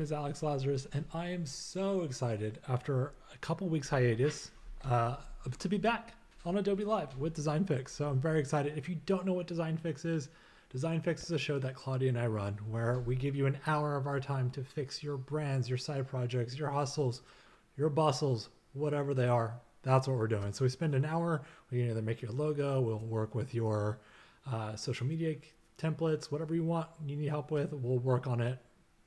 is Alex Lazaris, and I am so excited after a couple weeks hiatus to be back on Adobe Live with Design Fix. So I'm very excited. If you don't know what Design Fix is a show that Claudia and I run where we give you an hour of our time to fix your brands, your side projects, your hustles, your bustles, whatever they are. That's what we're doing. So we spend an hour, we can either make your logo, we'll work with your social media templates, whatever you want, you need help with, we'll work on it,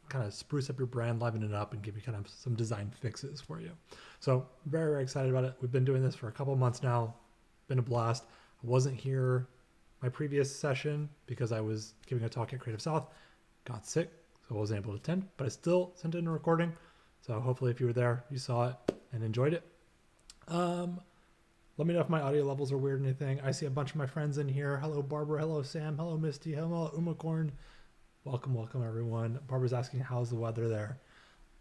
kind of spruce up your brand, liven it up, and give you kind of some design fixes for you. So very, very excited about it. We've been doing this for a couple months now. Been a blast. I wasn't here my previous session because I was giving a talk at Creative South, got sick, so I wasn't able to attend, but I still sent in a recording. So hopefully if you were there, you saw it and enjoyed it. Let me know if my audio levels are weird or anything. I see a bunch of my friends in here. Hello, Barbara. Hello, Sam. Hello, Misty. Hello, Umacorn. Welcome, welcome, everyone. Barbara's asking, how's the weather there?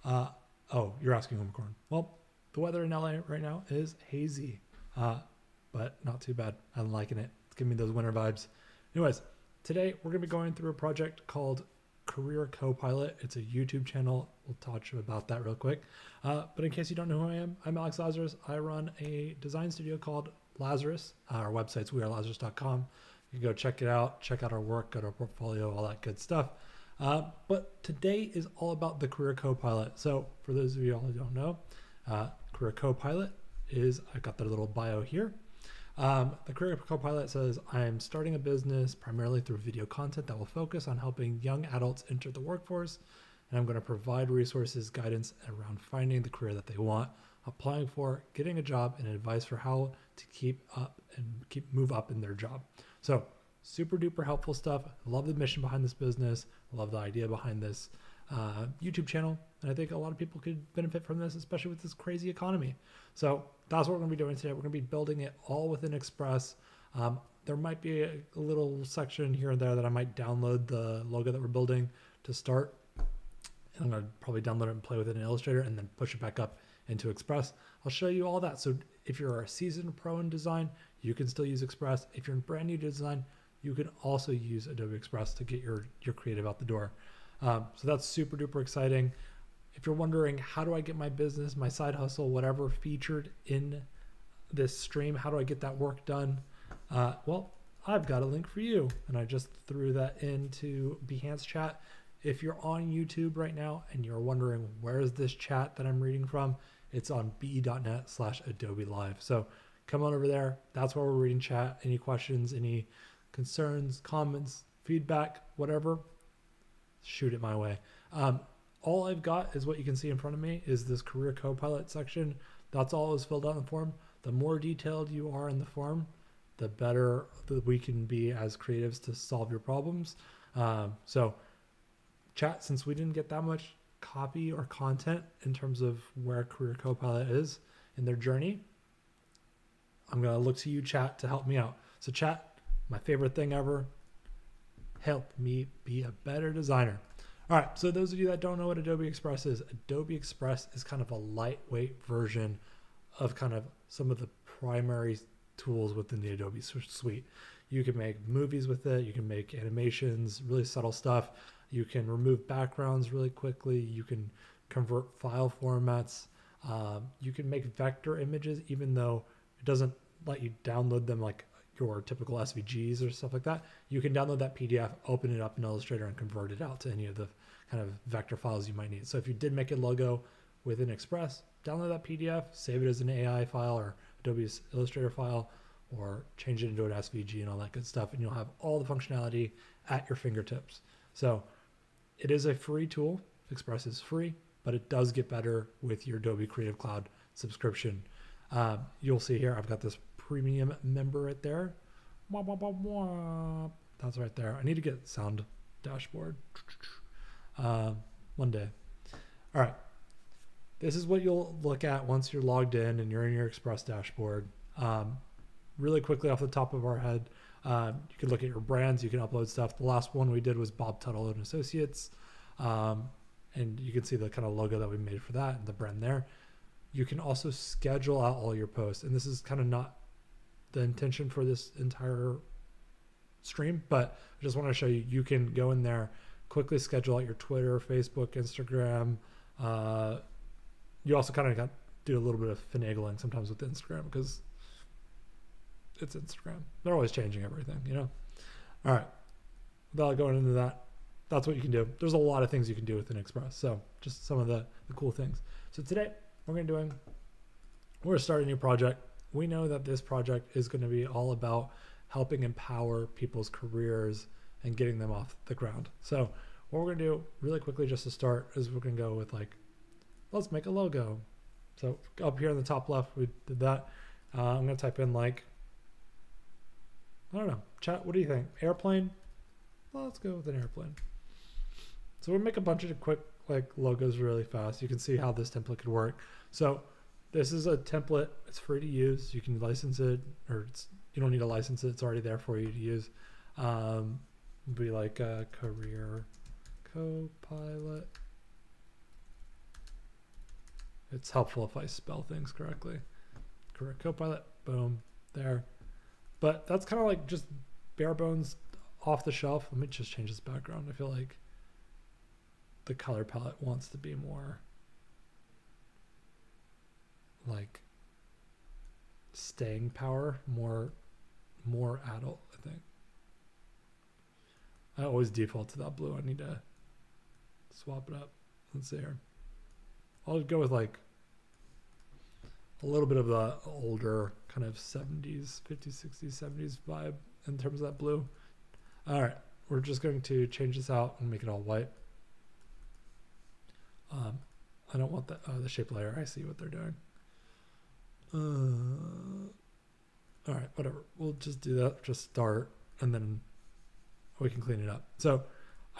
Oh, you're asking Umacorn. Well, the weather in LA right now is hazy, but not too bad. I'm liking it. It's giving me those winter vibes. Anyways, today we're going to be going through a project called Career Copilot. It's a YouTube channel. We'll talk to you about that real quick. But in case you don't know who I am, I'm Alex Lazaris. I run a design studio called Lazaris. Our website's wearelazarus.com. You can go check it out, check out our work, go to our portfolio, all that good stuff. But today is all about the Career Copilot. So for those of you all who don't know, Career Copilot is, I've got the little bio here. The Career Copilot says, I'm starting a business primarily through video content that will focus on helping young adults enter the workforce. And I'm going to provide resources, guidance around finding the career that they want, applying for, getting a job, and advice for how to move up in their job. So super duper helpful stuff. I love the mission behind this business. I love the idea behind this YouTube channel. And I think a lot of people could benefit from this, especially with this crazy economy. So that's what we're going to be doing today. We're going to be building it all within Express. There might be a little section here and there that I might download the logo that we're building to start. And I'm going to probably download it and play with it in Illustrator and then push it back up into Express. I'll show you all that. So if you're a seasoned pro in design, you can still use Express. If you're brand new to design, you can also use Adobe Express to get your creative out the door. So that's super duper exciting. If you're wondering, how do I get my business, my side hustle, whatever featured in this stream, how do I get that work done? Well, I've got a link for you. And I just threw that into Behance chat. If you're on YouTube right now and you're wondering, where is this chat that I'm reading from? It's on be.net/Adobe Live. So come on over there. That's where we're reading chat. Any questions, any concerns, comments, feedback, whatever, shoot it my way. All I've got is what you can see in front of me is this Career Copilot section. That's all is filled out in the form. The more detailed you are in the form, the better that we can be as creatives to solve your problems. So chat, since we didn't get that much copy or content in terms of where Career Copilot is in their journey, I'm going to look to you, chat, to help me out. So chat, my favorite thing ever, help me be a better designer. All right, so those of you that don't know what Adobe Express is kind of a lightweight version of kind of some of the primary tools within the Adobe suite. You can make movies with it. You can make animations, really subtle stuff. You can remove backgrounds really quickly. You can convert file formats. You can make vector images, even though it doesn't let you download them like your typical SVGs or stuff like that. You can download that PDF, open it up in Illustrator, and convert it out to any of the kind of vector files you might need. So if you did make a logo within Express, download that PDF, save it as an AI file or Adobe's Illustrator file, or change it into an SVG and all that good stuff, and you'll have all the functionality at your fingertips. So it is a free tool. Express is free, but it does get better with your Adobe Creative Cloud subscription. You'll see here, I've got this premium member right there. That's right there. I need to get sound dashboard one day. All right. This is what you'll look at once you're logged in and you're in your Express dashboard. Really quickly off the top of our head, you can look at your brands. You can upload stuff. The last one we did was Bob Tuttle and Associates. And you can see the kind of logo that we made for that and the brand there. You can also schedule out all your posts. And this is kind of not the intention for this entire stream, but I just want to show you, you can go in there, quickly schedule out your Twitter, Facebook, Instagram. You also kind of got do a little bit of finagling sometimes with Instagram because it's Instagram. They're always changing everything, you know? All right. Without going into that, that's what you can do. There's a lot of things you can do within Express. So just some of the cool things. So today we're going to start a new project. We know that this project is going to be all about helping empower people's careers and getting them off the ground. So what we're going to do really quickly just to start is we're going to go with like, let's make a logo. So up here in the top left, we did that. I'm going to type in like, I don't know, chat, what do you think? Airplane? Well, let's go with an airplane. So we'll make a bunch of quick like logos really fast. You can see how this template could work. So this is a template. It's free to use. You can license it, or you don't need to license it. It's already there for you to use. Be like a Career Copilot. It's helpful if I spell things correctly. Career Copilot, boom, there. But that's kind of like just bare bones off the shelf. Let me just change this background. I feel like the color palette wants to be more like staying power, more adult, I think. I always default to that blue. I need to swap it up. Let's see here. I'll go with like a little bit of the older kind of 70s, 50s, 60s, 70s vibe in terms of that blue. All right, we're just going to change this out and make it all white. I don't want the shape layer. I see what they're doing. All right, whatever. We'll just do that, just start, and then we can clean it up. So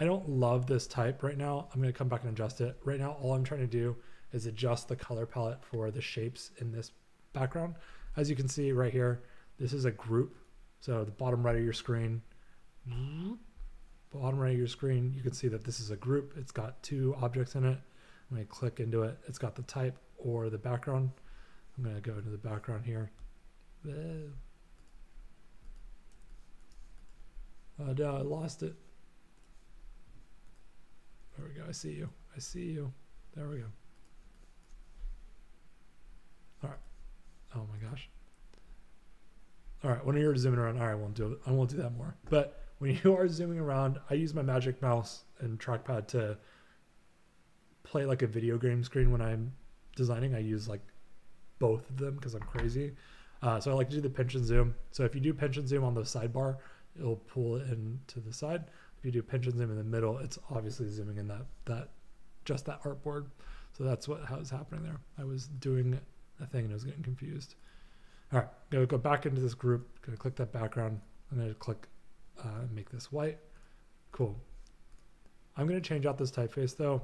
I don't love this type right now. I'm going to come back and adjust it. Right now, all I'm trying to do is adjust the color palette for the shapes in this background. As you can see right here, this is a group. So the bottom right of your screen, you can see that this is a group. It's got two objects in it. I'm going to click into it. It's got the type or the background. I'm going to go into the background here. Oh no, I lost it. There we go. I see you. I see you. There we go. All right. Oh my gosh. All right. When you're zooming around, all right, I won't do it. I won't do that more. But when you are zooming around, I use my magic mouse and trackpad to play like a video game screen when I'm designing. I use like both of them because I'm crazy. So I like to do the pinch and zoom. So if you do pinch and zoom on the sidebar, it'll pull it in to the side. If you do pinch and zoom in the middle, it's obviously zooming in that artboard. So that's how was happening there. I was doing a thing and I was getting confused. All right, gonna go back into this group. Gonna click that background. I'm gonna click make this white. Cool. I'm gonna change out this typeface though.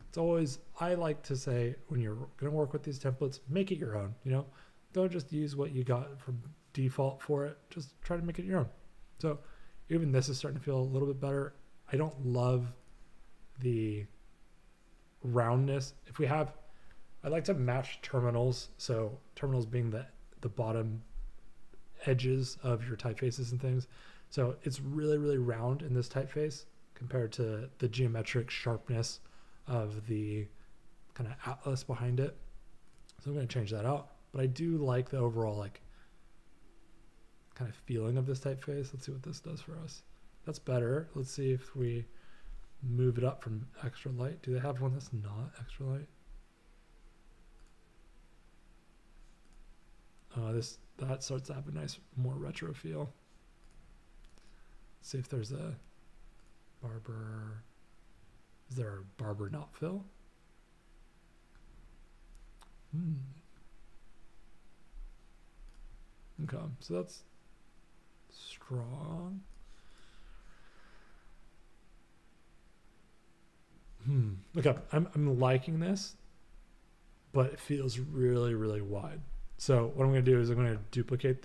It's always, I like to say when you're gonna work with these templates, make it your own. You know, don't just use what you got from default for it. Just try to make it your own. So even this is starting to feel a little bit better. I don't love the roundness. I like to match terminals. So terminals being the bottom edges of your typefaces and things. So it's really, really round in this typeface compared to the geometric sharpness of the kind of atlas behind it. So I'm going to change that out. But I do like the overall like kind of feeling of this typeface. Let's see what this does for us. That's better. Let's see if we move it up from extra light. Do they have one that's not extra light? That starts to have a nice, more retro feel. Let's see if there's a barber. Is there a barber not fill? Okay, so that's strong. Okay, I'm liking this, but it feels really, really wide. So what I'm going to do is I'm going to duplicate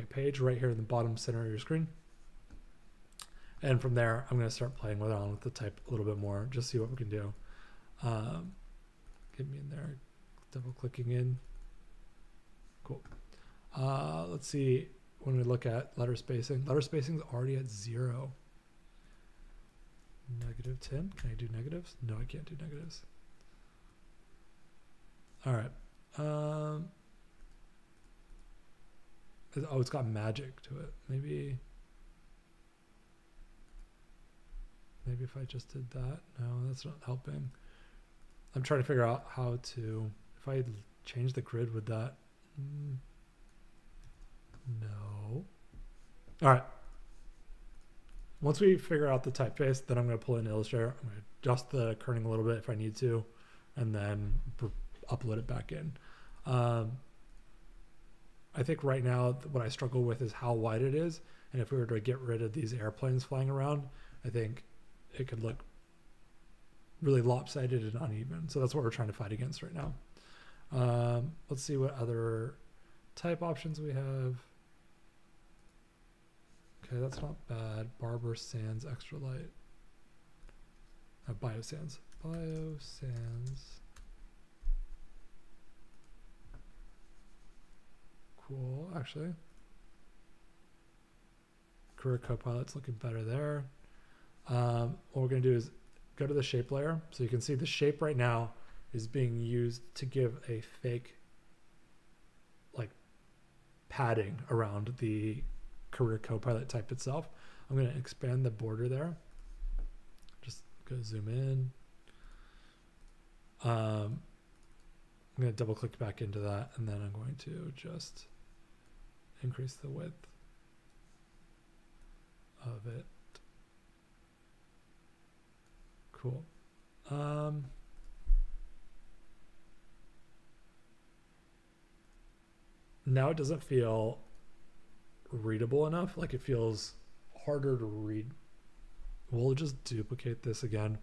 page right here in the bottom center of your screen. And from there, I'm going to start playing with the type a little bit more, just see what we can do. Get me in there, double clicking in. Cool. Let's see, when we look at letter spacing is already at 0. -10. Can I do negatives? No, I can't do negatives. All right. Oh, it's got magic to it. Maybe if I just did that. No, that's not helping. I'm trying to figure out how to, if I change the grid with that. No. All right. Once we figure out the typeface, then I'm going to pull in Illustrator. I'm going to adjust the kerning a little bit if I need to, and then upload it back in. I think right now what I struggle with is how wide it is. And if we were to get rid of these airplanes flying around, I think it could look really lopsided and uneven. So that's what we're trying to fight against right now. Let's see what other type options we have. Okay, that's not bad. Barber Sans Extra Light. Biosans. Biosans. Cool, actually. Career Copilot's looking better there. What we're going to do is go to the shape layer. So you can see the shape right now is being used to give a fake like padding around the Career Copilot type itself. I'm going to expand the border there. Just go zoom in. I'm going to double click back into that, and then I'm going to just increase the width of it. Cool. Now it doesn't feel readable enough. Like it feels harder to read. We'll just duplicate this again.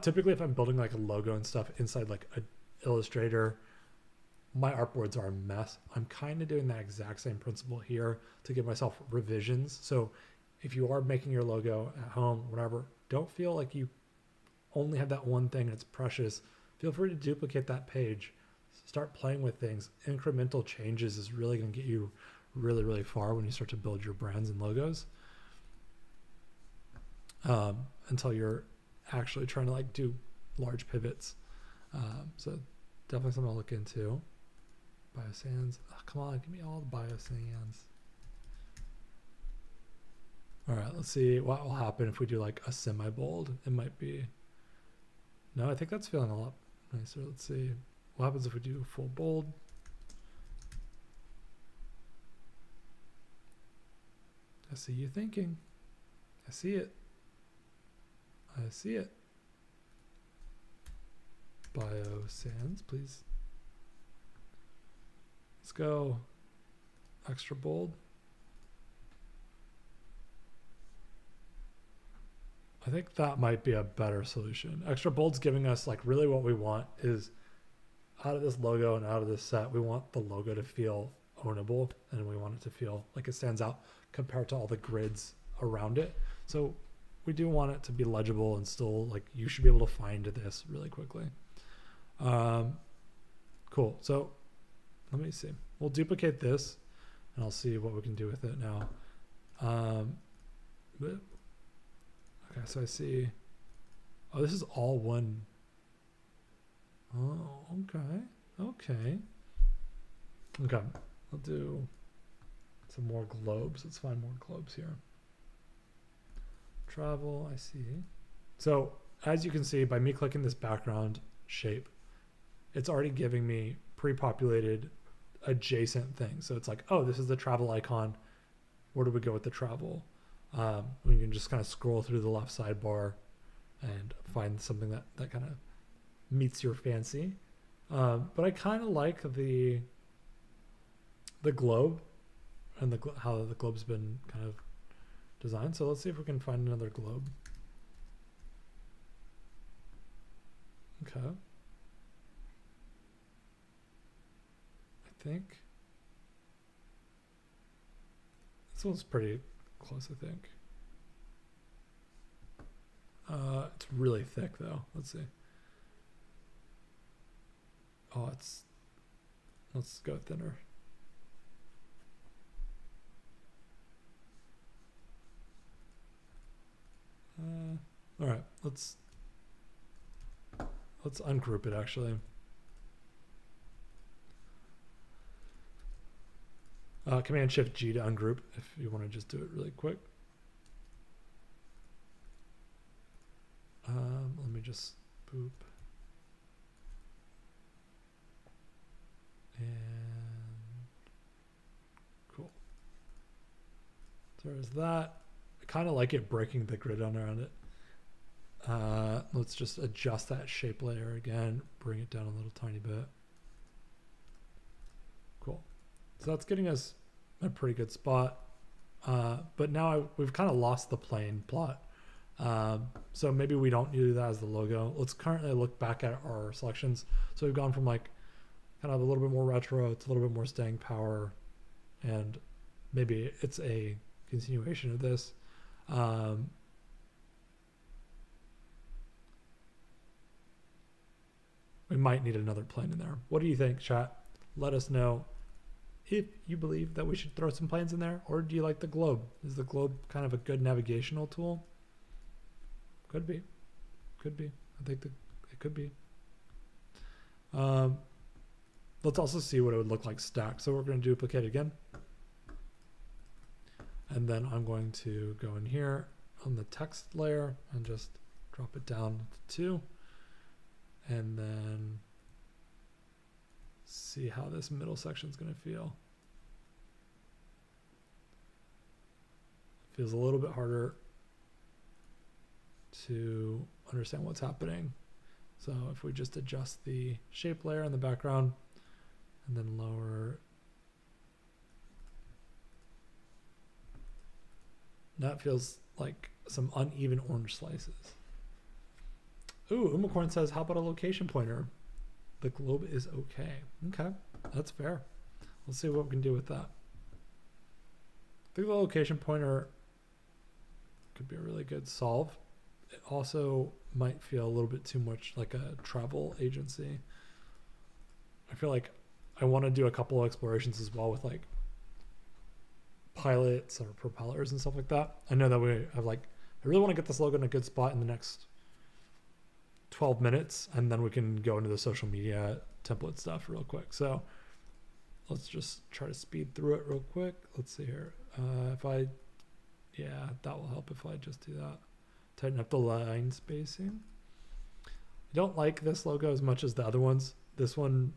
Typically if I'm building like a logo and stuff inside like a Illustrator, my artboards are a mess. I'm kind of doing that exact same principle here to give myself revisions. So if you are making your logo at home, whatever, don't feel like you only have that one thing and it's precious. Feel free to duplicate that page. Start playing with things. Incremental changes is really going to get you really, really far when you start to build your brands and logos. Until you're actually trying to like do large pivots. So definitely something to look into. Biosans. Oh, come on, give me all the biosans. All right, let's see what will happen if we do like a semi-bold. It might be. No, I think that's feeling a lot nicer. Let's see what happens if we do full bold. I see you thinking. I see it. I see it. Biosans, please. Let's go extra bold. I think that might be a better solution. Extra bold's giving us like really what we want is out of this logo and out of this set, we want the logo to feel ownable and we want it to feel like it stands out compared to all the grids around it. So we do want it to be legible and still like you should be able to find this really quickly. Cool. So let me see. We'll duplicate this and I'll see what we can do with it now. Okay, so I see. Oh, this is all one. Oh, okay. Okay. Okay. I'll do some more globes. Let's find more globes here. Travel, I see. So as you can see, by me clicking this background shape, it's already giving me pre-populated adjacent things. So it's like, oh, this is the travel icon. Where do we go with the travel? You can just kind of scroll through the left sidebar and find something that kind of meets your fancy. But I kind of like the globe and how the globe's been kind of designed. So let's see if we can find another globe. Okay. I think this one's pretty close, I think. It's really thick though. Let's see. Oh, let's go thinner. All right, let's ungroup it actually. Command Shift G to ungroup if you want to just do it really quick. Let me just boop. And cool. So there's that. I kind of like it breaking the grid on around it. Let's just adjust that shape layer again, bring it down a little tiny bit. Cool. So that's getting us a pretty good spot. But now we've kind of lost the plane plot. So maybe we don't do that as the logo. Let's currently look back at our selections. So we've gone from like kind of a little bit more retro, it's a little bit more staying power, and maybe it's a continuation of this. We might need another plane in there. What do you think, chat? Let us know if you believe that we should throw some planes in there, or do you like the globe? Is the globe kind of a good navigational tool? Could be. Could be. I think that it could be. Let's also see what it would look like stacked. So we're going to duplicate again. And then I'm going to go in here on the text layer and just drop it down to 2. And then see how this middle section is going to feel. Feels a little bit harder to understand what's happening. So if we just adjust the shape layer in the background and then lower, that feels like some uneven orange slices. Ooh, Umacorn says, how about a location pointer? The globe is okay. Okay, that's fair. Let's see what we can do with that. I think the location pointer could be a really good solve. It also might feel a little bit too much like a travel agency. I feel like I want to do a couple of explorations as well with like pilots or propellers and stuff like that. I know that we have like, I really want to get this logo in a good spot in the next 12 minutes, and then we can go into the social media template stuff real quick. So let's just try to speed through it real quick. Let's see here. Yeah, that will help if I just do that. Tighten up the line spacing. I don't like this logo as much as the other ones. This one,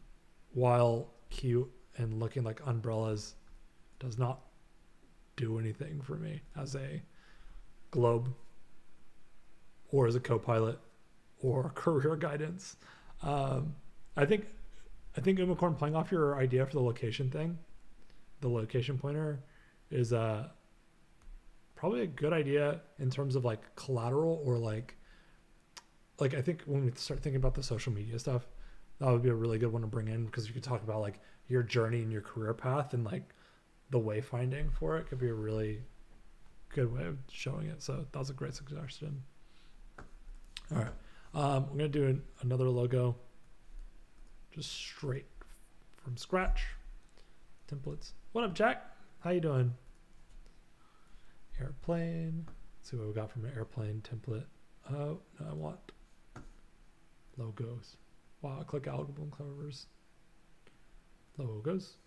while cute and looking like umbrellas, does not do anything for me as a globe or as a Copilot or career guidance. I think Umacorn, playing off your idea for the location thing, the location pointer is probably a good idea in terms of like collateral, or like I think when we start thinking about the social media stuff, that would be a really good one to bring in, because you could talk about like your journey and your career path, and like the wayfinding for it could be a really good way of showing it. So that was a great suggestion. All right. I'm going to do another logo just straight from scratch. Templates. What up, Jack? How you doing? Airplane. Let's see what we got from an airplane template. Oh, no, I want logos. Wow, click album covers. Logos.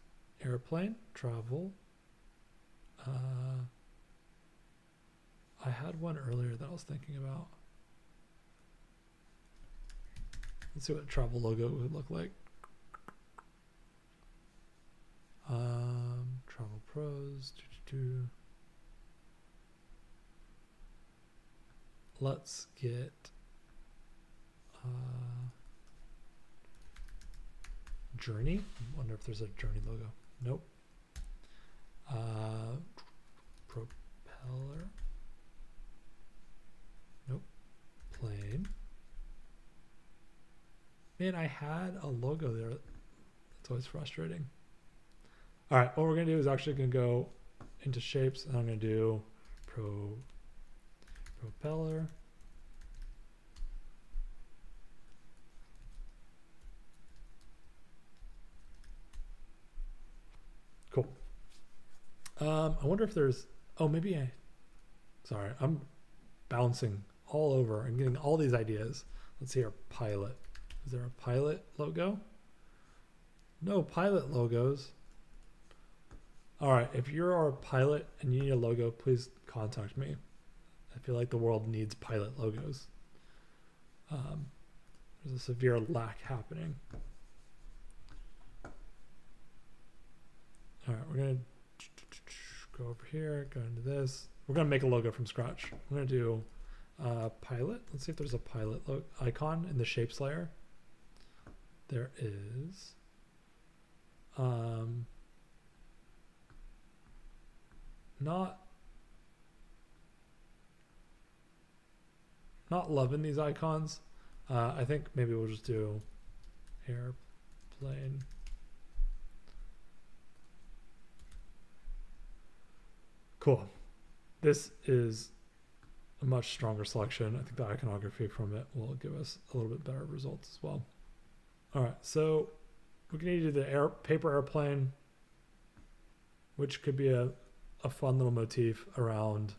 Airplane. Travel. I had one earlier that I was thinking about. Let's see what a travel logo would look like. Travel pros. Let's get Journey. I wonder if there's a Journey logo. Nope. Propeller. Nope. Plane. Man, I had a logo there. It's always frustrating. All right, what we're going to do is actually going to go into shapes, and I'm going to do propeller. Cool. I wonder if there's, sorry, I'm bouncing all over and getting all these ideas. Let's see our pilot. Is there a pilot logo? No pilot logos. All right, if you're our pilot and you need a logo, please contact me. I feel like the world needs pilot logos. There's a severe lack happening. All right, we're gonna go over here, go into this. We're gonna make a logo from scratch. I'm gonna do pilot. Let's see if there's a pilot icon in the shapes layer. There is. Not loving these icons. I think maybe we'll just do airplane. Cool. This is a much stronger selection. I think the iconography from it will give us a little bit better results as well. All right, so we can either do the paper airplane, which could be a fun little motif around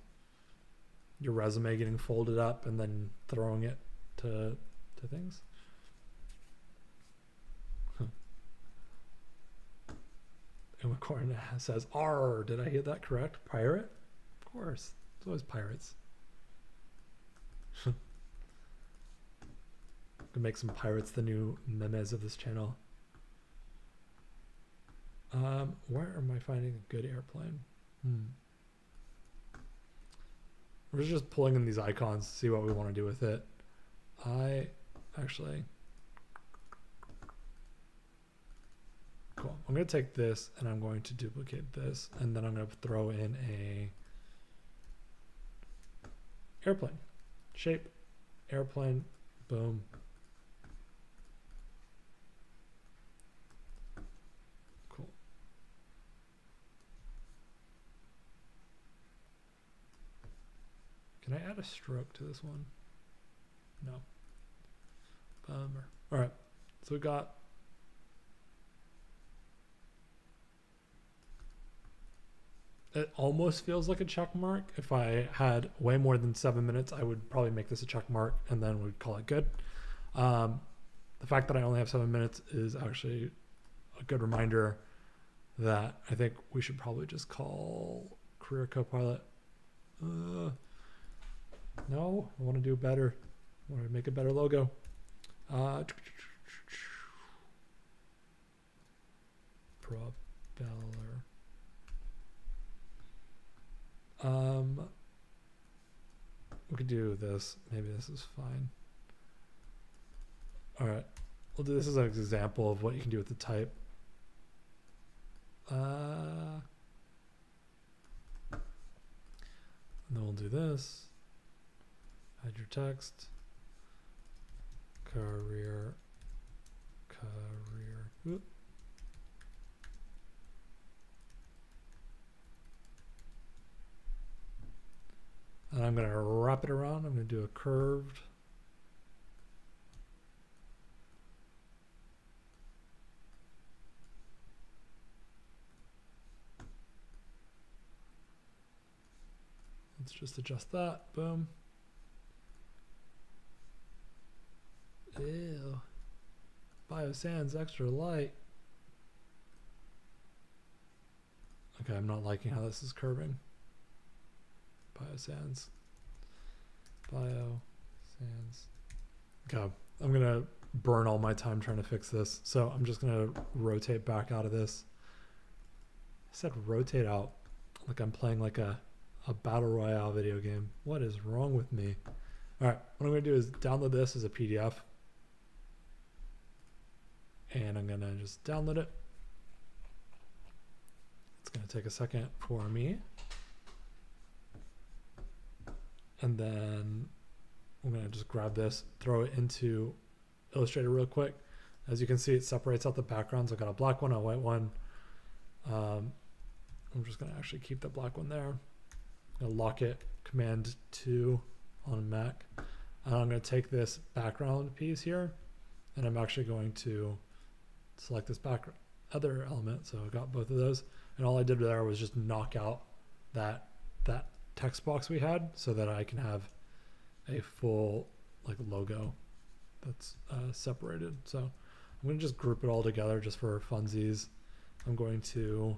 your resume getting folded up and then throwing it to things. And McCorn says, R, did I hear that correct? Pirate? Of course. It's always pirates. Gonna make some pirates the new memes of this channel. Where am I finding a good airplane? We're just pulling in these icons to see what we want to do with it. Cool. I'm going to take this and I'm going to duplicate this, and then I'm going to throw in a airplane shape, airplane, boom. Cool. Can I add a stroke to this one? No. Bummer. All right. So we got it almost feels like a check mark. If I had way more than 7 minutes, I would probably make this a check mark and then we'd call it good. The fact that I only have 7 minutes is actually a good reminder that I think we should probably just call Career Copilot. No, I want to do better. I want to make a better logo. Propeller. We could do this. Maybe this is fine. All right. We'll do this as an example of what you can do with the type. And then we'll do this. Add your text. Career. Whoop. And I'm going to wrap it around. I'm going to do a curved. Let's just adjust that. Boom. Ew. Biosands extra light. Okay, I'm not liking how this is curving. Biosands. Okay, I'm gonna burn all my time trying to fix this, so I'm just gonna rotate back out of this. I said rotate out like I'm playing like a battle royale video game. What is wrong with me? All right, what I'm gonna do is download this as a PDF, and I'm gonna just download it. It's gonna take a second for me. And then I'm going to just grab this, throw it into Illustrator real quick. As you can see, it separates out the backgrounds. I've got a black one, a white one. I'm just going to actually keep the black one there. I'm going to lock it, Command 2 on Mac. And I'm going to take this background piece here, and I'm actually going to select this other element. So I got both of those. And all I did there was just knock out that text box we had so that I can have a full like logo that's separated. So I'm going to just group it all together just for funsies. I'm going to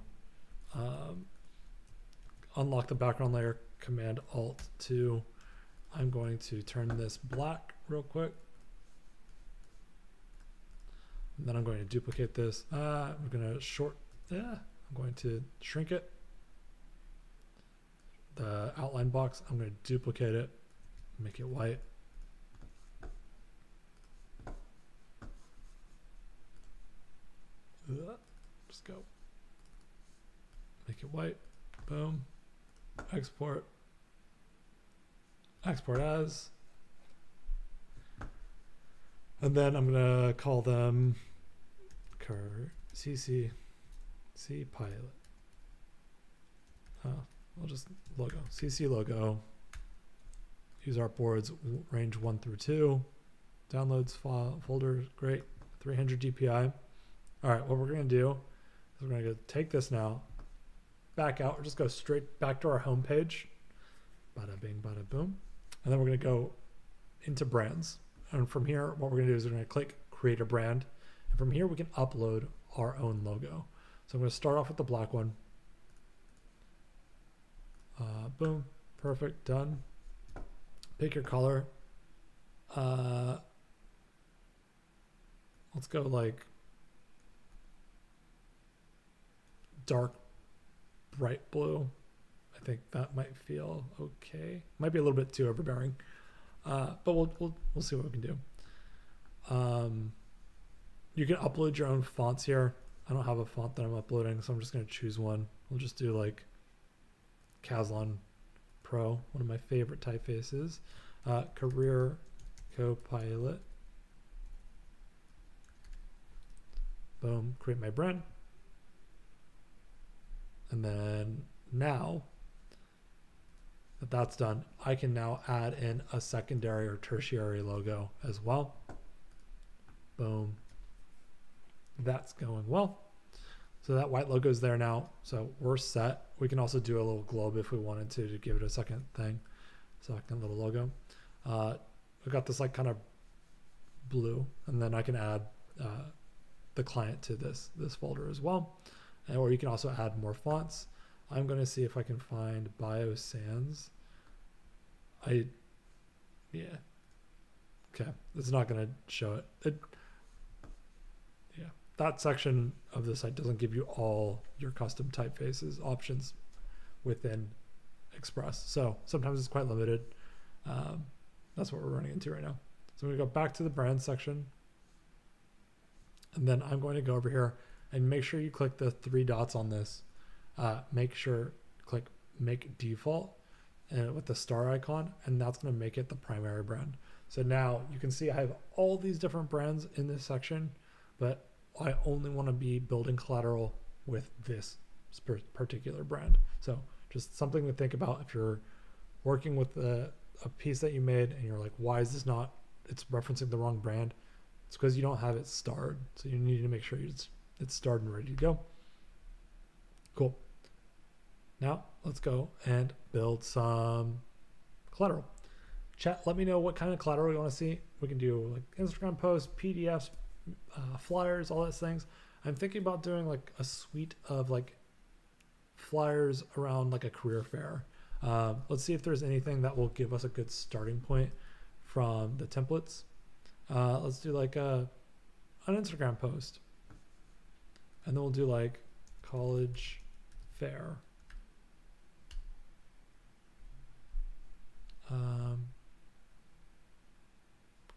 unlock the background layer, Command Alt 2. I'm going to turn this black real quick. And then I'm going to duplicate this. I'm going to I'm going to shrink it. The outline box, I'm going to duplicate it, make it white. Just go. Make it white. Boom. Export. Export as. And then I'm going to call them CC Pilot. We'll just logo. CC logo. Use artboards range 1 through 2. Downloads file folder. Great. 300 DPI. All right, what we're going to do is we're going to take this now, back out, or just go straight back to our home page. Bada bing, bada boom. And then we're going to go into brands. And from here, what we're going to do is we're going to click create a brand. And from here, we can upload our own logo. So I'm going to start off with the black one. Boom. Perfect. Done. Pick your color. Let's go like dark bright blue. I think that might feel okay. Might be a little bit too overbearing, but we'll see what we can do. You can upload your own fonts here. I don't have a font that I'm uploading, so I'm just going to choose one. We'll just do like Caslon Pro, one of my favorite typefaces. Career Copilot. Boom, create my brand. And then now that that's done, I can now add in a secondary or tertiary logo as well. Boom. That's going well. So that white logo is there now. So we're set. We can also do a little globe if we wanted to give it a second thing. Second little logo. We've got this like kind of blue, and then I can add the client to this folder as well. Or you can also add more fonts. I'm going to see if I can find Bio Sans. Yeah. Okay. It's not going to show it. Yeah. That section of the site doesn't give you all your custom typefaces options within Express. So sometimes it's quite limited. That's what we're running into right now. So I'm going to go back to the brand section. And then I'm going to go over here and make sure you click the 3 dots on this. Click make default with the star icon, and that's going to make it the primary brand. So now you can see I have all these different brands in this section, but I only want to be building collateral with this particular brand. So just something to think about if you're working with a piece that you made and you're like, why is this not, it's referencing the wrong brand. It's because you don't have it starred. So you need to make sure it's starred and ready to go. Cool. Now let's go and build some collateral. Chat, let me know what kind of collateral you want to see. We can do like Instagram posts, PDFs, flyers, all those things. I'm thinking about doing like a suite of like flyers around like a career fair. Let's see if there's anything that will give us a good starting point from the templates. Let's do like an Instagram post, and then we'll do like college fair.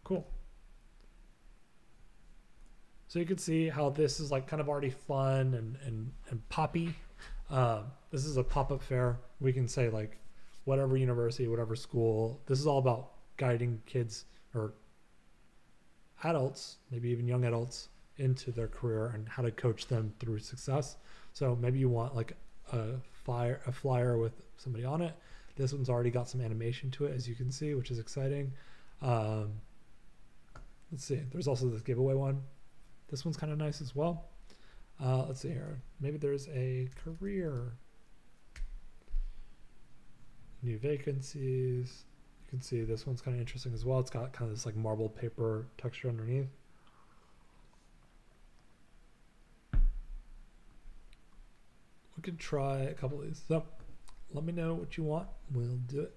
Cool. So you can see how this is like kind of already fun and poppy. This is a pop-up fair. We can say like whatever university, whatever school. This is all about guiding kids or adults, maybe even young adults, into their career and how to coach them through success. So maybe you want like a flyer with somebody on it. This one's already got some animation to it, as you can see, which is exciting. Let's see. There's also this giveaway one. This one's kind of nice as well. Let's see here. Maybe there's a career. New vacancies. can see this one's kind of interesting as well. It's got kind of this like marble paper texture underneath. We could try a couple of these. So let me know what you want. We'll do it.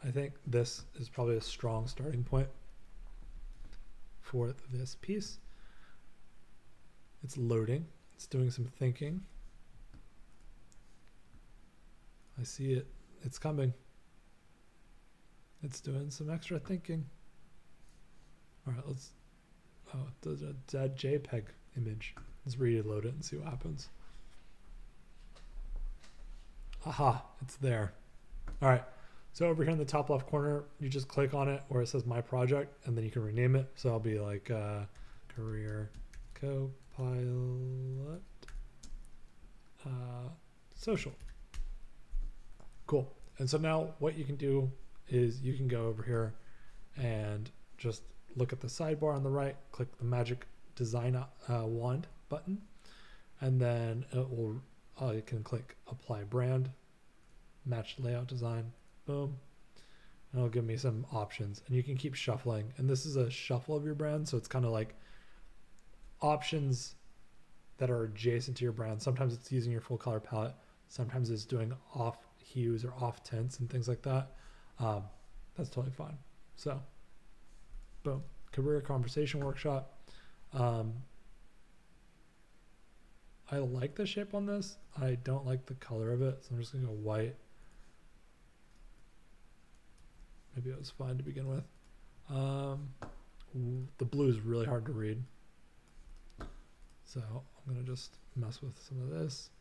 I think this is probably a strong starting point for this piece. It's loading. It's doing some thinking. I see it. It's coming. It's doing some extra thinking. All right, let's, oh, it does a dead JPEG image. Let's reload it and see what happens. Aha, it's there. All right, so over here in the top left corner, you just click on it where it says my project, and then you can rename it. So I'll be like Career Copilot Social. Cool. And so now what you can do is you can go over here and just look at the sidebar on the right, click the magic design wand button, and then it will, you can click apply brand, match layout design, boom. And it'll give me some options, and you can keep shuffling. And this is a shuffle of your brand. So it's kind of like options that are adjacent to your brand. Sometimes it's using your full color palette. Sometimes it's doing off hues or off tints and things like that. That's totally fine. So boom, career conversation workshop. I like the shape on this. I don't like the color of it, so I'm just gonna go white. Maybe it was fine to begin with. The blue is really hard to read, so I'm gonna just mess with some of this.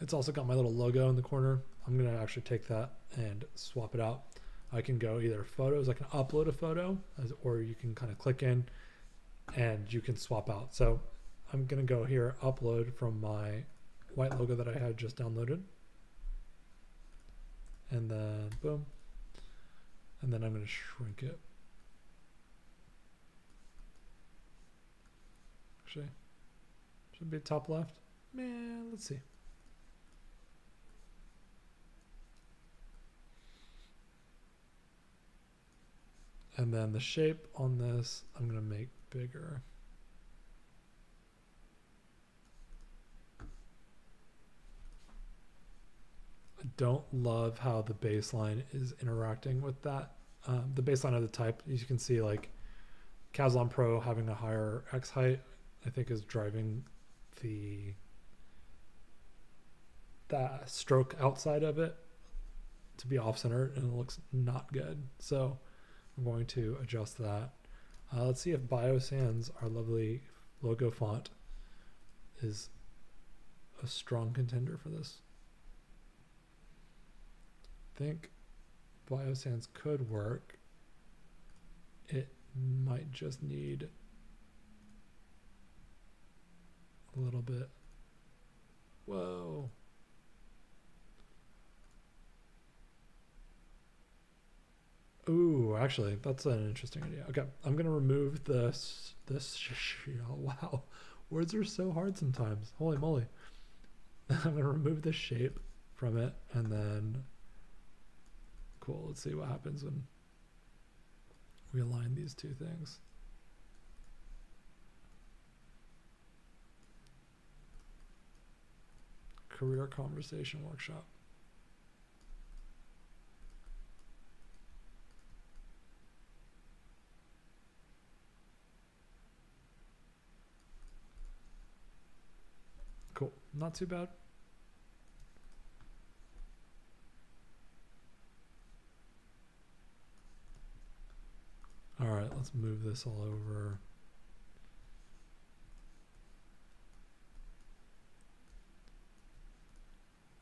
It's also got my little logo in the corner. I'm gonna actually take that and swap it out. I can go either photos, I can upload a photo, or you can kind of click in and you can swap out. So I'm gonna go here, upload from my white logo that I had just downloaded. And then boom. And then I'm gonna shrink it. Actually, should be top left. Man, let's see. And then the shape on this, I'm gonna make bigger. I don't love how the baseline is interacting with that. The baseline of the type, as you can see, like Caslon Pro having a higher X height, I think is driving that stroke outside of it to be off center, and it looks not good. So I'm going to adjust that. Let's see if Biosans, our lovely logo font, is a strong contender for this. I think Biosans could work. It might just need a little bit. Whoa. Ooh, actually, that's an interesting idea. Okay, I'm gonna remove this. Oh, wow, words are so hard sometimes. Holy moly! I'm gonna remove the shape from it, and then cool. Let's see what happens when we align these two things. Career conversation workshop. Cool, not too bad. All right, let's move this all over.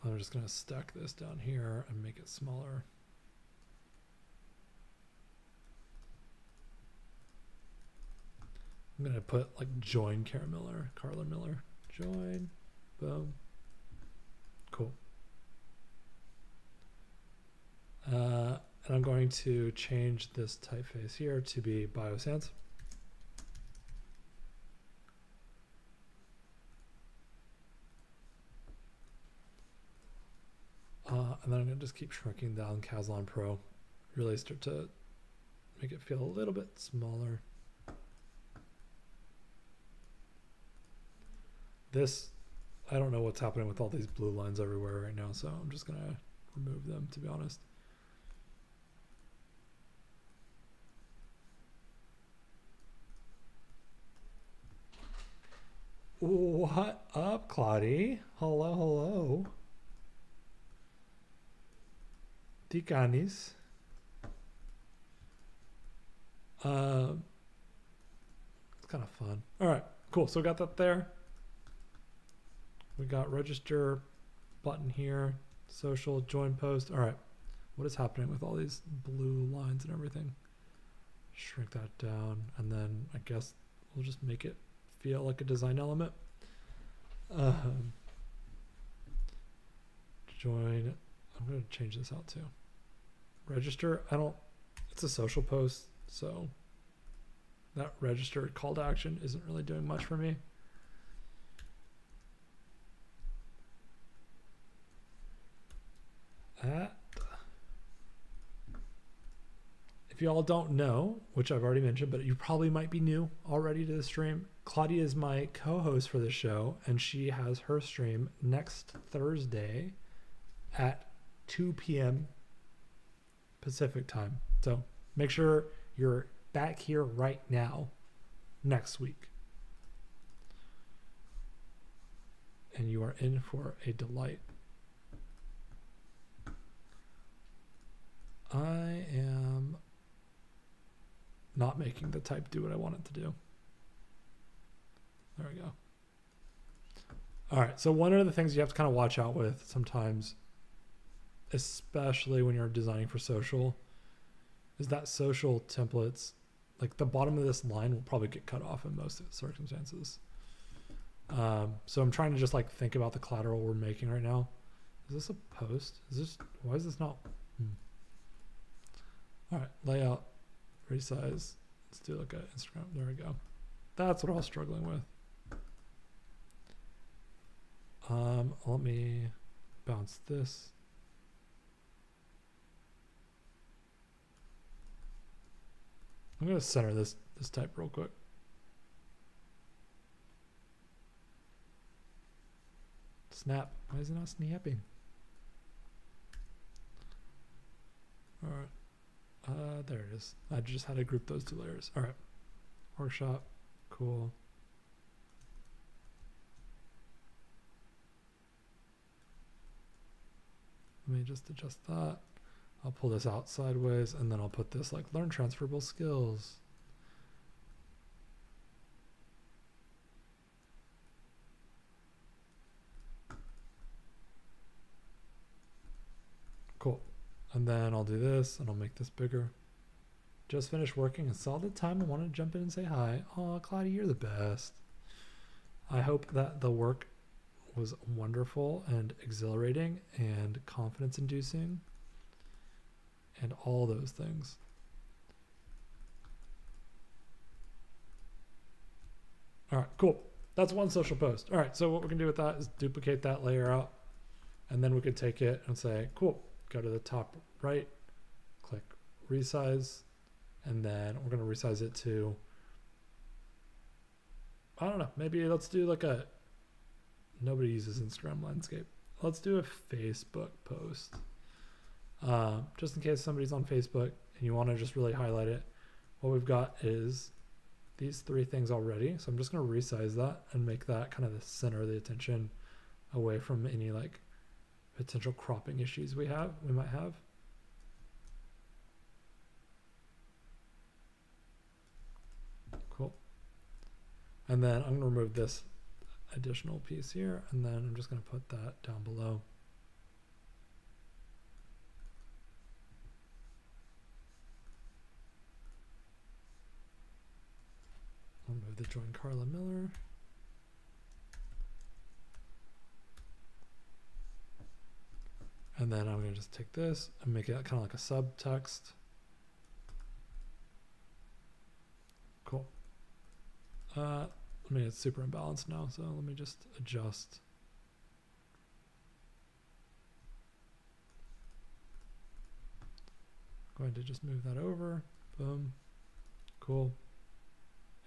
I'm just gonna stack this down here and make it smaller. I'm gonna put like join Carla Miller, join, boom, cool. And I'm going to change this typeface here to be Biosans. And then I'm going to just keep shrinking down Caslon Pro. Really start to make it feel a little bit smaller. This, I don't know what's happening with all these blue lines everywhere right now, so I'm just going to remove them, to be honest. What up, Claudie? Hello, hello. Dikanis. It's kind of fun. All right, cool. So we got that there. We got register button here, social, join post. All right, what is happening with all these blue lines and everything? Shrink that down, and then I guess we'll just make it feel like a design element. Join. I'm going to change this out too. Register. It's a social post, so that register call to action isn't really doing much for me. If you all don't know, which I've already mentioned, but you probably might be new already to the stream, Claudia is my co-host for the show, and she has her stream next Thursday at 2 p.m. Pacific time. So make sure you're back here right now next week. And you are in for a delight. I am not making the type do what I want it to do. There we go. All right, so one of the things you have to kind of watch out with sometimes, especially when you're designing for social, is that social templates, like the bottom of this line will probably get cut off in most circumstances. So I'm trying to just like think about the collateral we're making right now. Is this a post? Why is this not? All right, layout, resize. Let's do like an Instagram. There we go. That's what I was struggling with. Let me bounce this. I'm gonna center this type real quick. Snap. Why is it not snapping? All right. There it is. I just had to group those two layers. All right. Workshop. Cool. Let me just adjust that. I'll pull this out sideways, and then I'll put this like learn transferable skills. Cool. And then I'll do this, and I'll make this bigger. Just finished working and saw the time and wanted to jump in and say hi. Oh, Claudia, you're the best. I hope that the work was wonderful and exhilarating and confidence inducing and all those things. All right, cool. That's one social post. All right, so what we're gonna do with that is duplicate that layer out, and then we could take it and say, cool, go to the top right, click resize, and then we're gonna resize it to, I don't know, maybe let's do like a, nobody uses Instagram landscape. Let's do a Facebook post. Just in case somebody's on Facebook and you want to just really highlight it. What we've got is these three things already. So I'm just going to resize that and make that kind of the center of the attention away from any like potential cropping issues we might have. Cool. And then I'm going to remove this additional piece here, and then I'm just going to put that down below. I'll move the join Carla Miller. And then I'm going to just take this and make it kind of like a subtext. Cool. I mean, it's super imbalanced now, so let me just adjust. going to just move that over. Boom. Cool.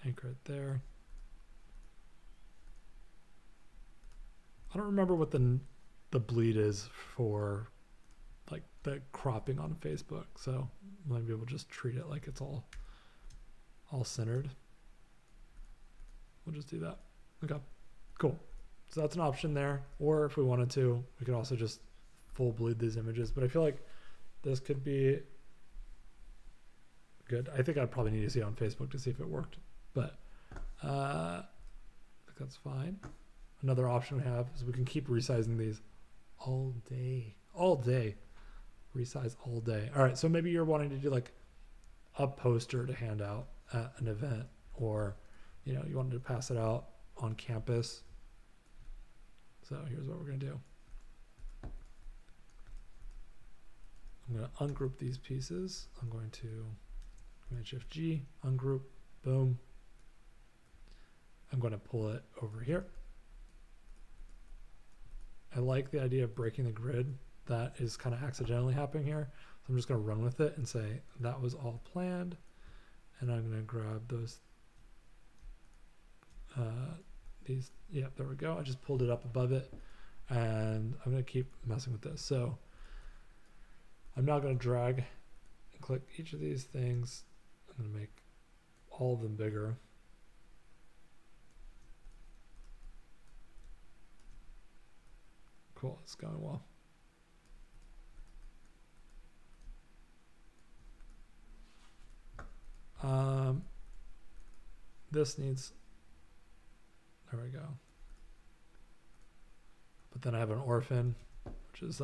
Anchor it there. I don't remember what the bleed is for like the cropping on Facebook, so maybe we'll just treat it like it's all centered. We'll just do that. Okay, cool. So that's an option there. Or if we wanted to, we could also just full bleed these images. But I feel like this could be good. I think I'd probably need to see it on Facebook to see if it worked. But I think that's fine. Another option we have is we can keep resizing these all day. All day. Resize all day. All right, so maybe you're wanting to do like a poster to hand out at an event, or you wanted to pass it out on campus. So here's what we're going to do. I'm going to ungroup these pieces. I'm going to Command Shift G, ungroup, boom. I'm going to pull it over here. I like the idea of breaking the grid. That is kind of accidentally happening here. So I'm just going to run with it and say that was all planned. And I'm going to grab those, yeah, there we go. I just pulled it up above it, and I'm going to keep messing with this. So I'm now going to drag and click each of these things. I'm going to make all of them bigger. Cool, it's going well. This needs, there we go. But then I have an orphan, which is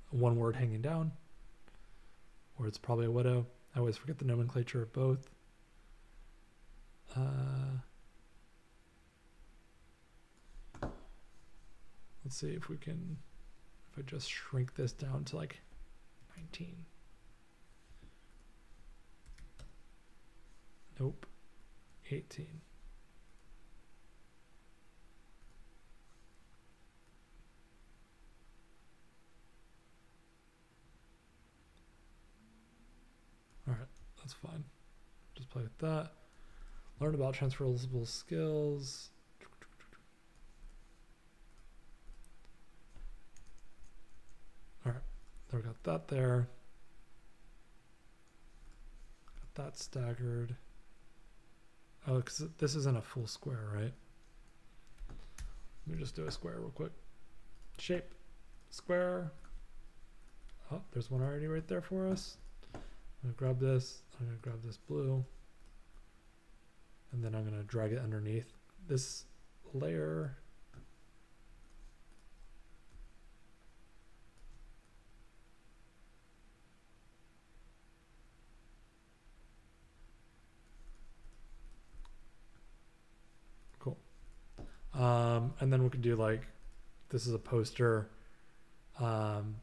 one word hanging down, or it's probably a widow. I always forget the nomenclature of both. Let's see if we can, if I just shrink this down to like 19. Nope. 18. All right, that's fine. Just play with that. Learn about transferable skills. All right, there we got that there. Got that staggered. Oh, because this isn't a full square, right? Let me just do a square real quick. Shape, square. Oh, there's one already right there for us. I'm gonna grab this. I'm gonna grab this blue. And then I'm gonna drag it underneath this layer. And then we could do like, this is a poster. I'm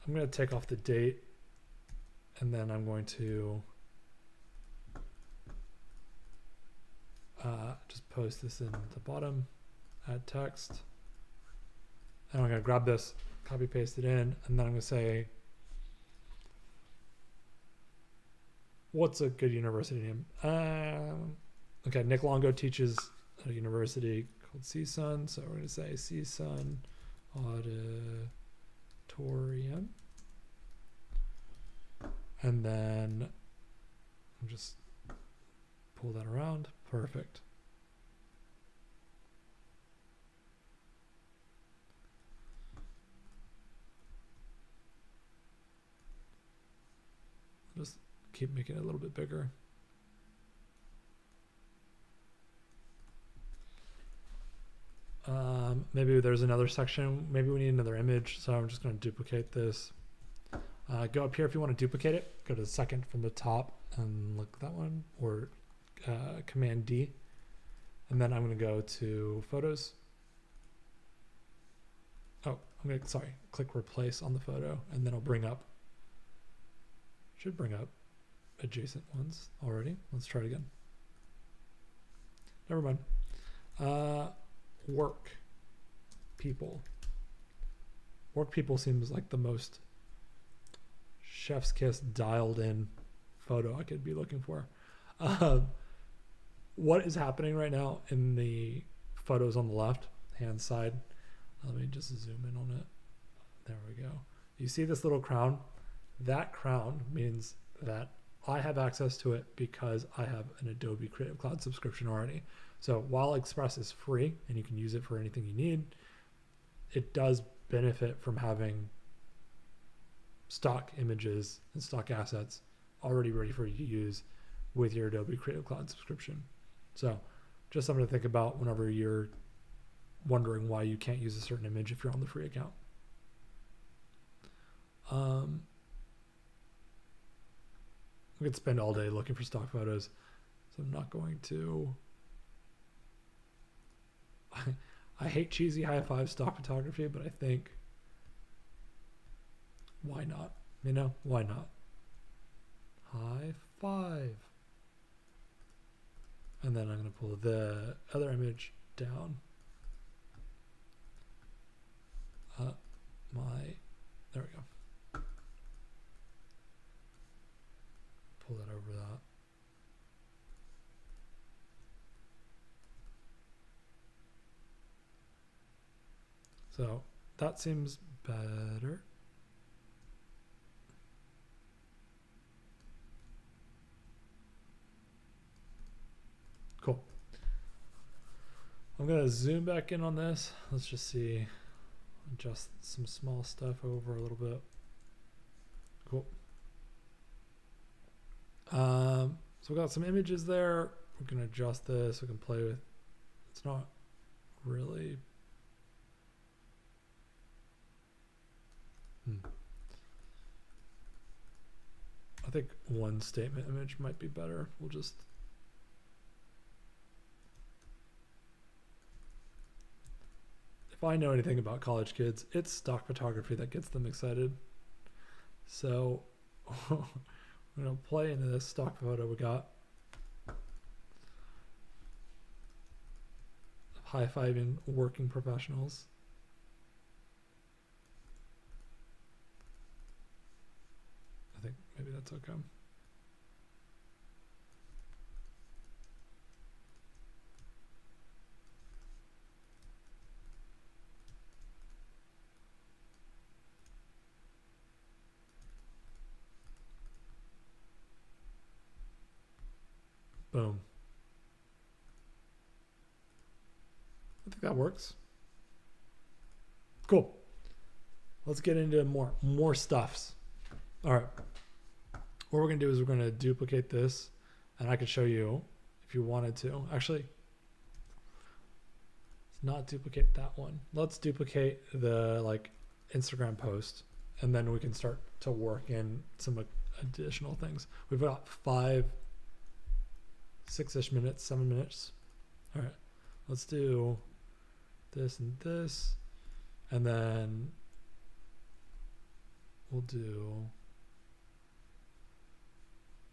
going to take off the date, and then I'm going to just post this in the bottom, add text. And I'm going to grab this, copy paste it in, and then I'm going to say, what's a good university name? Okay, Nick Longo teaches at a university called CSUN, so we're going to say CSUN Auditorium. And then I'll just pull that around. Perfect. Just keep making it a little bit bigger. Maybe there's another section. Maybe we need another image. So I'm just going to duplicate this. Go up here if you want to duplicate it. Go to the second from the top and look at that one, or Command D. And then I'm going to go to Photos. Oh, click Replace on the photo, and then I'll bring up. Should bring up adjacent ones already. Let's try it again. Never mind. Work people. Work people seems like the most chef's kiss dialed in photo I could be looking for. Uh, what is happening right now in the photos on the left hand side? Let me just zoom in on it. There we go. You see this little crown? That crown means that I have access to it because I have an Adobe Creative Cloud subscription already. So while Express is free and you can use it for anything you need, it does benefit from having stock images and stock assets already ready for you to use with your Adobe Creative Cloud subscription. So just something to think about whenever you're wondering why you can't use a certain image if you're on the free account. We could spend all day looking for stock photos, so I'm not going to. I hate cheesy high five stock photography, but I think, why not? You know, why not? High five. And then I'm going to pull the other image down. There we go. Pull that over that. So that seems better. Cool. I'm going to zoom back in on this. Let's just see. Adjust some small stuff over a little bit. Cool. So we got some images there. We can adjust this. We can play with. It's not really. I think one statement image might be better. We'll just. If I know anything about college kids, it's stock photography that gets them excited. So we're going to play into this stock photo we got. High-fiving working professionals. I think maybe that's okay. Boom. I think that works. Cool. Let's get into more stuffs. All right. What we're going to do is we're going to duplicate this, and I could show you if you wanted to. Actually, let's not duplicate that one. Let's duplicate the Instagram post, and then we can start to work in some additional things. We've got 6-ish minutes, 7 minutes. All right, let's do this and this, and then we'll do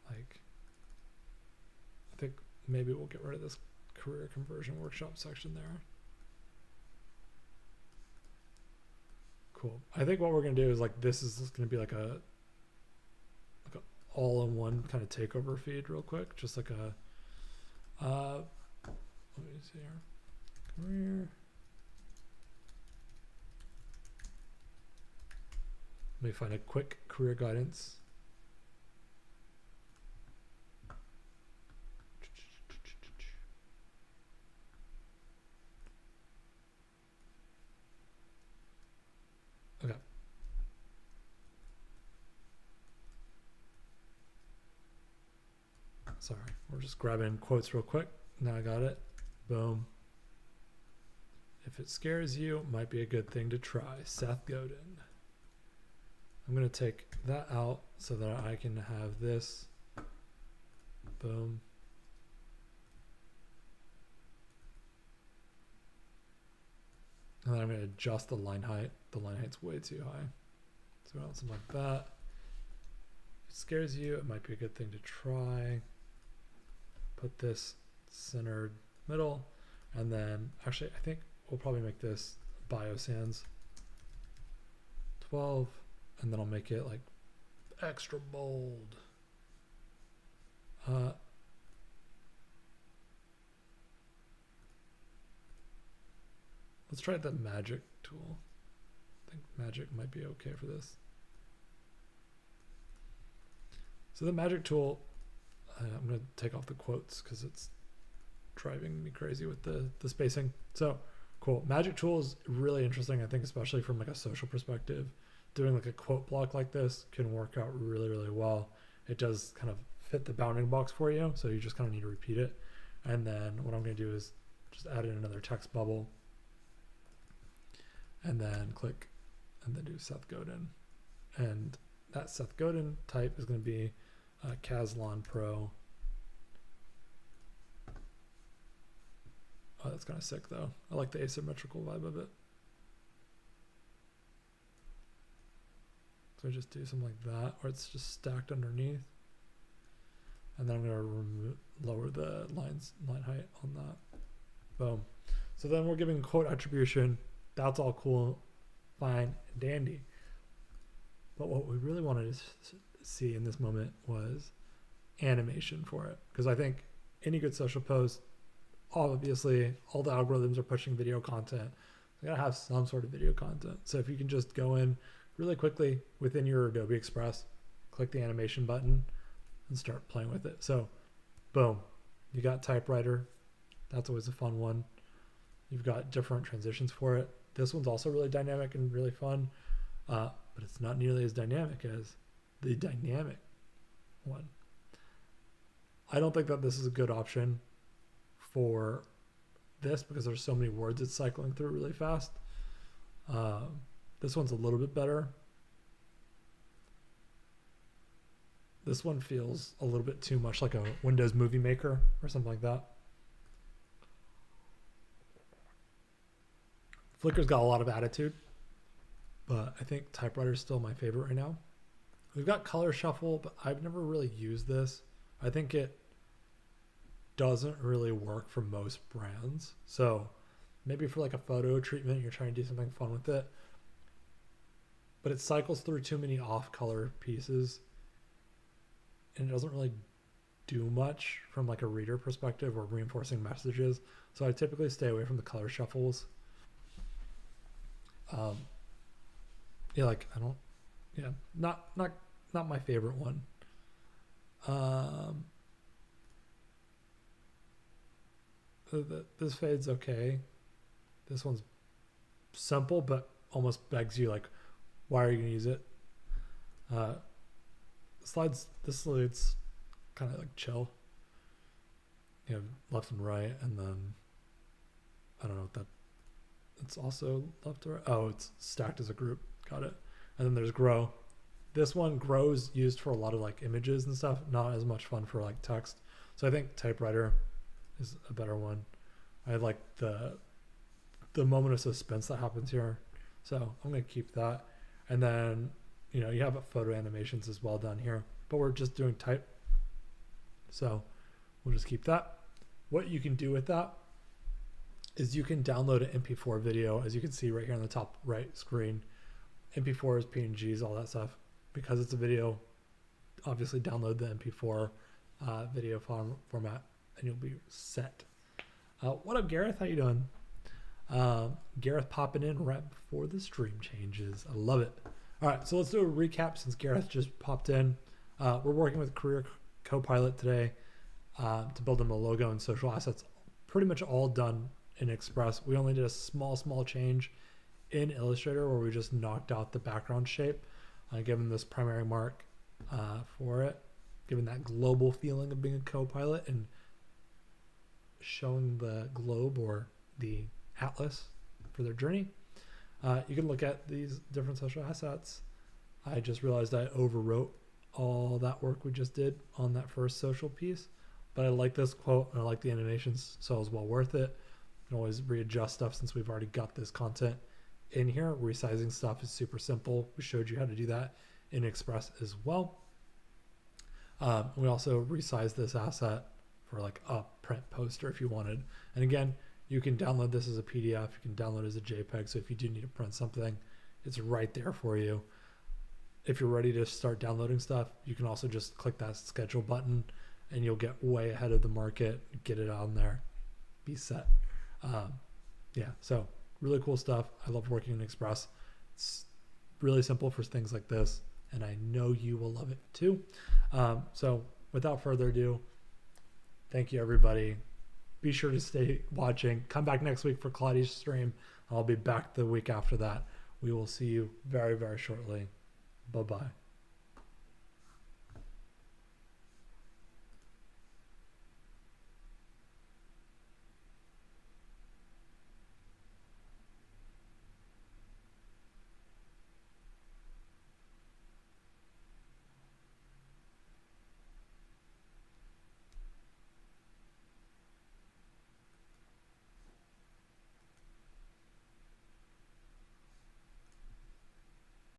I think maybe we'll get rid of this career conversion workshop section there. Cool. I think what we're going to do is this is just going to be like a all-in-one kind of takeover feed real quick. Just like a, let me see here. Career. Let me find a quick career guidance. Okay. Sorry, we're just grabbing quotes real quick. Now I got it. Boom. If it scares you, it might be a good thing to try. Seth Godin. I'm going to take that out so that I can have this. Boom. And then I'm going to adjust the line height. The line height's way too high. So we want something like that. If it scares you, it might be a good thing to try. Put this centered middle. And then, actually, I think we'll probably make this bio sans 12. And then I'll make it extra bold. Let's try the magic tool. I think magic might be okay for this. So the magic tool, I'm going to take off the quotes because it's driving me crazy with the spacing. So cool. Magic tool is really interesting, I think, especially from like a social perspective. Doing like a quote block like this can work out really, really well. It does kind of fit the bounding box for you, so you just kind of need to repeat it. And then what I'm going to do is just add in another text bubble, and then click, and then do Seth Godin. And that Seth Godin type is going to be Caslon Pro. Oh, that's kind of sick though. I like the asymmetrical vibe of it. So I just do something like that, or it's just stacked underneath. And then I'm going to lower the line height on that. Boom. So then we're giving quote attribution. That's all cool, fine, and dandy. But what we really wanted to see in this moment was animation for it. Because I think any good social post, obviously, all the algorithms are pushing video content. They gotta have some sort of video content. So if you can just go in really quickly within your Adobe Express, click the animation button, and start playing with it. So, boom, you got typewriter. That's always a fun one. You've got different transitions for it. This one's also really dynamic and really fun, but it's not nearly as dynamic as the dynamic one. I don't think that this is a good option for this because there's so many words it's cycling through really fast. This one's a little bit better. This one feels a little bit too much like a Windows Movie Maker or something like that. Flickr's got a lot of attitude, but I think typewriter is still my favorite right now. We've got color shuffle, but I've never really used this. I think it doesn't really work for most brands. So maybe for like a photo treatment, you're trying to do something fun with it, but it cycles through too many off color pieces and it doesn't really do much from like a reader perspective or reinforcing messages. So I typically stay away from the color shuffles. Yeah, like I don't, yeah, not my favorite one. This fade's okay. This one's simple, but almost begs you like, why are you gonna use it? This slide's kind of like chill. You have left and right, and then I don't know what that. It's also left to right. Oh, it's stacked as a group. Got it. And then there's grow. This one, grow's used for a lot of like images and stuff, not as much fun for like text. So I think typewriter is a better one. I like the moment of suspense that happens here. So I'm going to keep that. And then, you know, you have photo animations as well down here, but we're just doing type. So we'll just keep that. What you can do with that is you can download an MP4 video, as you can see right here on the top right screen. MP4s, PNGs, all that stuff. Because it's a video, obviously download the MP4 video format and you'll be set. What up, Gareth? How you doing? Gareth popping in right before the stream changes. I love it. All right, so let's do a recap since Gareth just popped in. We're working with Career Copilot today to build them a logo and social assets. Pretty much all done in Express. We only did a small change in Illustrator where we just knocked out the background shape, given this primary mark for it, given that global feeling of being a Copilot and showing the globe or the atlas for their journey. You can look at these different social assets. I just realized I overwrote all that work we just did on that first social piece, but I like this quote and I like the animations, so it was well worth it. You can always readjust stuff since we've already got this content in here. Resizing stuff is super simple. We showed you how to do that in Express as well. We also resized this asset for like a print poster if you wanted. And again, you can download this as a PDF. You can download it as a JPEG. So if you do need to print something, it's right there for you. if you're ready to start downloading stuff, you can also just click that schedule button and you'll get way ahead of the market, get it on there, be set. Yeah, so really cool stuff. I love working in Express. It's really simple for things like this, and I know you will love it too. So without further ado, thank you everybody. Be sure to stay watching. Come back next week for Claudia's stream. I'll be back the week after that. We will see you very, very shortly. Bye-bye.